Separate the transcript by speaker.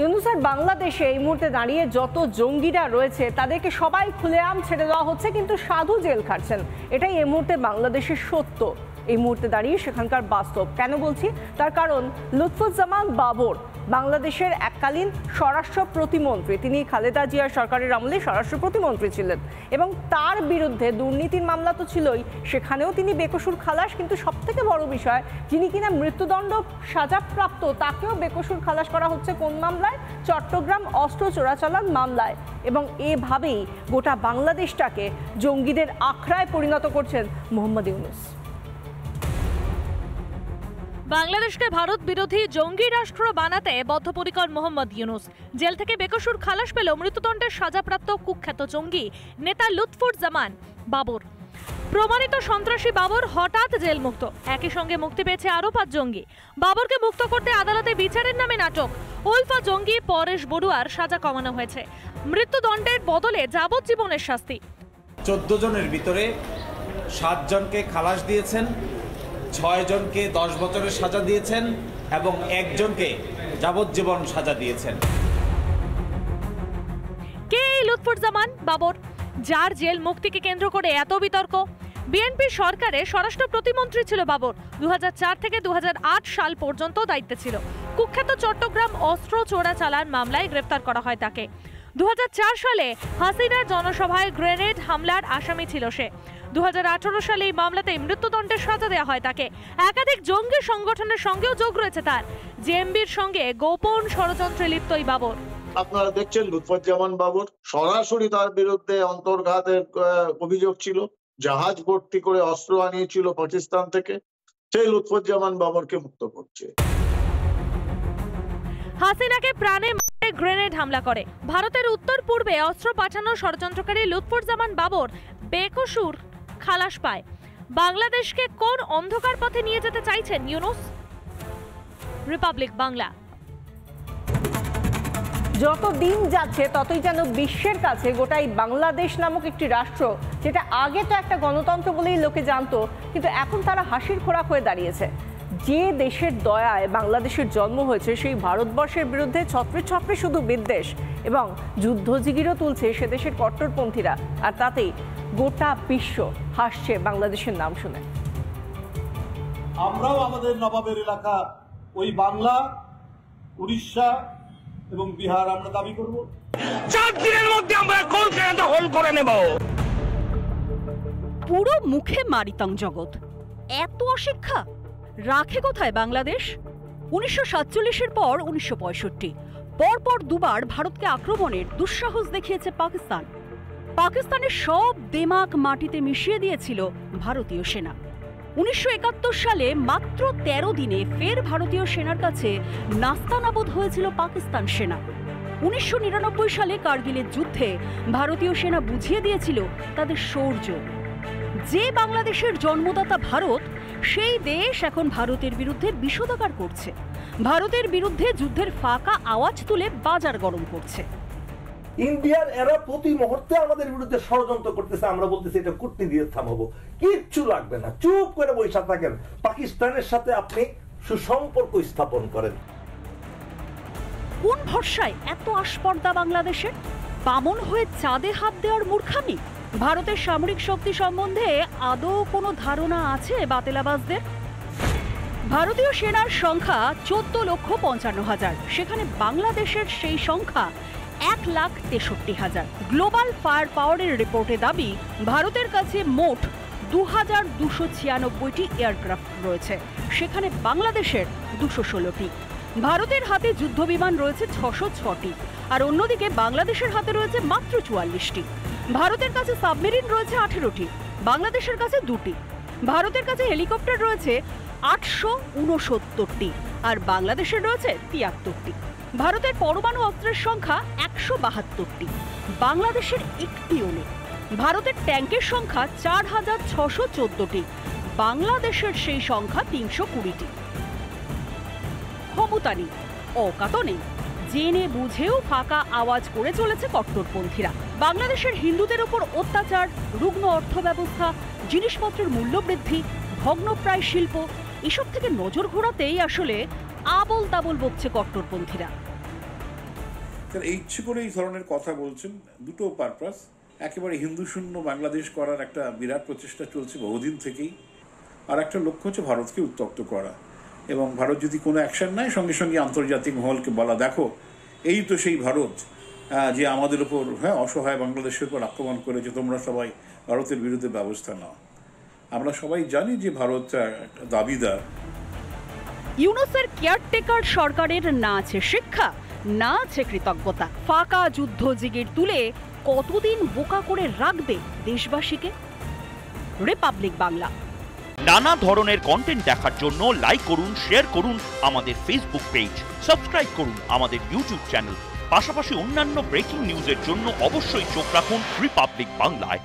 Speaker 1: Yunus sir, বাংলাদেশে এই মুহূর্তে দাঁড়িয়ে যত জঙ্গিরা রয়েছে তাদেরকে সবাই খুলেআম ছেড়ে দেওয়া হচ্ছে, কিন্তু সাধু জেল খাটছেন। এটাই এই মুহূর্তে বাংলাদেশের সত্য, এই মুহূর্তে দাঁড়িয়ে সেখানকার বাস্তব। কেন বলছি? তার কারণ লুৎফুজ্জামান বাবর বাংলাদেশের এককালীন স্বরাষ্ট্র প্রতিমন্ত্রী, তিনি খালেদা জিয়ার সরকারের আমলে স্বরাষ্ট্র প্রতিমন্ত্রী ছিলেন এবং তার বিরুদ্ধে দুর্নীতির মামলা তো ছিলই, সেখানেও তিনি বেকসুর খালাস। কিন্তু সবথেকে বড় বিষয়, যিনি কিনা মৃত্যুদণ্ড সাজাপ্রাপ্ত তাকেও বেকসুর খালাস করা হচ্ছে কোন মামলায়? চট্টগ্রাম অস্ত্র চোরাচালান মামলায়। এবং এভাবেই গোটা বাংলাদেশটাকে জঙ্গিদের আখড়ায় পরিণত করছেন মোহাম্মদ ইউনূস।
Speaker 2: বাংলাদেশকে ভারত বিরোধী জঙ্গি রাষ্ট্র বানাতে বদ্ধপরিকর মোহাম্মদ ইউনূস। জেল থেকে বেকসুর খালাস পেল মৃত্যুদণ্ডের সাজাপ্রাপ্ত কুখ্যাত জঙ্গি নেতা লুৎফুজ্জামান বাবর। প্রমাণিত সন্ত্রাসী বাবর হঠাৎ জেল মুক্ত। একই সঙ্গে মুক্তি পেয়েছে আরও 5 জঙ্গি। বাবরকে মুক্ত করতে আদালতে বিচারের নামে নাটক। উলফা জঙ্গি পরেশ বড়ুয়ার সাজা কমানো হয়েছে, মৃত্যুদণ্ডের বদলে যাবজ্জীবনের শাস্তি।
Speaker 3: 14 জনের ভিতরে 7 জনকে খালাস দিয়েছেন, 6 জনকে 10 বছরের সাজা দিয়েছেন এবং 1 জনকে যাবজ্জীবন সাজা দিয়েছেন।
Speaker 2: কে এই লুৎফুজ্জামান বাবর, যার জেল মুক্তিকে কেন্দ্র করে এত বিতর্ক? বিএনপি সরকারে স্বরাষ্ট্র প্রতিমন্ত্রী ছিল বাবর। 2004 থেকে 2008 সাল পর্যন্ত দায়িত্বে ছিল। কুখ্যাত চট্টগ্রাম অস্ত্র চোরাচালান মামলায় গ্রেফতার করা হয় তাকে। 2004 সালে হাসিনা জনসভায় গ্রেনেড হামলার আসামি ছিল সে। 2018 সালে এই মামলাতে মৃত্যুদণ্ডের সাজা দেওয়া হয় তাকে। একাধিক জঙ্গি সংগঠনের সঙ্গেও যোগ রয়েছে তার। জেএমবির সঙ্গে গোপন ষড়যন্ত্রে লিপ্ত এই বাবর।
Speaker 4: আপনারা দেখছেন লুৎফুজ্জামান বাবর, সরাসরি তার বিরুদ্ধে অন্তর্ঘাতের অভিযোগ ছিল। জাহাজ ভর্তি করে অস্ত্র আনিয়েছিল পাকিস্তান থেকে। সেই লুৎফুজ্জামান বাবরকে মুক্ত করছে।
Speaker 2: হাসিনাকে প্রাণে মারে গ্রেনেড হামলা করে। ভারতের উত্তর পূর্বে অস্ত্র পাঠানোর ষড়যন্ত্রকারী লুৎফুজ্জামান বাবর বেকসুর খালাস পায়। বাংলাদেশকে কোন অন্ধকার পথে নিয়ে যেতে চাইছেন ইউনূস? রিপাবলিক বাংলা।
Speaker 1: যত দিন যাচ্ছে ততই যেন বিশ্বের কাছে গোটাই বাংলাদেশ নামক একটি রাষ্ট্র, যেটা আগে তো একটা গণতন্ত্র বলেই লোকে জানতো, কিন্তু এখন তারা হাসির খোরাক হয়ে দাঁড়িয়েছে। যে দেশের দয়ায় বাংলাদেশের জন্ম হয়েছে, সেই ভারতবর্ষের বিরুদ্ধে ছত্রে ছত্রে শুধু বিদ্বেষ এবং যুদ্ধজিগিরও তুলছে সে দেশের কট্টরপন্থীরা। আর তাতেই গোটা বিশ্ব হাসছে বাংলাদেশের নাম শুনে।
Speaker 5: আমরাও আমাদের নবাবের এলাকা ওই বাংলা, উড়িষ্যা এবং বিহার আমরা দাবি করব।
Speaker 6: 4 দিনের মধ্যে আমরা কলকাতা হোল করে নেব।
Speaker 7: পুরো মুখে মারিতাং জগৎ, এত অশিক্ষা রাখে কোথায় বাংলাদেশ? 1947-এর পর 1965 পরপর দুবার ভারতকে আক্রমণের দুঃসাহস দেখিয়েছে পাকিস্তান। পাকিস্তানের সব দেমাক মাটিতে মিশিয়ে দিয়েছিল ভারতীয় সেনা। 1971 সালে মাত্র 13 দিনে ফের ভারতীয় সেনার কাছে নাস্তানাবুদ হয়েছিল পাকিস্তান সেনা। 1999 সালে কার্গিলের যুদ্ধে ভারতীয় সেনা বুঝিয়ে দিয়েছিল তাদের শৌর্য। যে বাংলাদেশের জন্মদাতা ভারত, সেই দেশ এখন ভারতের বিরুদ্ধে বিষোদাগার করছে। ভারতের বিরুদ্ধে যুদ্ধের ফাঁকা আওয়াজ তুলে বাজার গরম করছে।
Speaker 8: ইন্ডিয়ার এরা প্রতি মুহূর্তে আমাদের বিরুদ্ধে ষড়যন্ত্র করতেছে। আমরা বলতেছি এটা করতে দিয়ে থামাবো, কিচ্ছু লাগবে না, চুপ করে বসে থাকেন। পাকিস্তানের সাথে আপনি সুসম্পর্ক স্থাপন করেন।
Speaker 7: কোন ভরসায় এত আস্পর্ধা বাংলাদেশের? বামন হয়ে চাঁদে হাত দেওয়ার মূর্খামি? ভারতের সামরিক শক্তি সম্বন্ধে আদৌ কোনো ধারণা আছে বাতেলাবাজদের? ভারতীয় সেনার সংখ্যা 14,55,000, সেখানে বাংলাদেশের সেই সংখ্যা 1,63,000। গ্লোবাল ফায়ার পাওয়ারের রিপোর্টে দাবি, ভারতের কাছে মোট 2,296টি এয়ারক্রাফট রয়েছে, সেখানে বাংলাদেশের 216টি। ভারতের হাতে যুদ্ধবিমান রয়েছে 606টি, আর অন্যদিকে বাংলাদেশের হাতে রয়েছে মাত্র 44টি। ভারতের কাছে সাবমেরিন রয়েছে 18টি, বাংলাদেশের কাছে 2টি। ভারতের কাছে হেলিকপ্টার রয়েছে 869টি, আর বাংলাদেশের রয়েছে 73টি। ভারতের পরমাণু অস্ত্রের সংখ্যা 172টি, বাংলাদেশের একটিও নেই। ভারতের ট্যাঙ্কের সংখ্যা 4,614টি, বাংলাদেশের সেই সংখ্যা 320টি। ক্ষমতা নেই, অকাতও নেই, জেনে বুঝেও ফাঁকা আওয়াজ করে চলেছে কট্টরপন্থীরা। বাংলাদেশের হিন্দুদের উপর অত্যাচার, রুগ্ন অর্থব্যবস্থা, জিনিসপত্রের মূল্য বৃদ্ধি, ভগ্নপ্রায় শিল্প, এসব থেকে নজর ঘোরাতেই আসলে আবল তাবল বকছে কট্টরপন্থীরা।
Speaker 9: এই ইচ্ছে করে এই ধরনের কথা বলছেন, দুটো পারপাস। একেবারে হিন্দু শূন্য বাংলাদেশ করার একটা বিরাট প্রচেষ্টা চলছে বহুদিন থেকেই, আর একটা লক্ষ্য হচ্ছে ভারতকে উত্তপ্ত করা, এবং ভারত যদি কোনো অ্যাকশন নেয় সঙ্গে সঙ্গে আন্তর্জাতিক মহলকে বলা, দেখো এই তো সেই ভারত যে আমাদের উপর অসহায় বাংলাদেশের উপর আক্রমণ করেছে, তোমরা সবাই ভারতের বিরুদ্ধে ব্যবস্থা নাও। আমরা সবাই জানি যে ভারত দাবিদার।
Speaker 7: ইউনূসের কেয়ারটেকার সরকারের না আছে শিক্ষা, না আছে কৃতজ্ঞতা। ফাঁকা যুদ্ধ জিগির তুলে কতদিন বোকা করে রাখবে দেশবাসীকে? রিপাবলিক বাংলা।
Speaker 10: নানা ধরনের কন্টেন্ট দেখার জন্য লাইক করুন, শেয়ার করুন আমাদের ফেসবুক পেজ, সাবস্ক্রাইব করুন আমাদের ইউটিউব চ্যানেল। পাশাপাশি অন্যান্য ব্রেকিং নিউজের জন্য অবশ্যই চোখ রাখুন রিপাবলিক বাংলায়।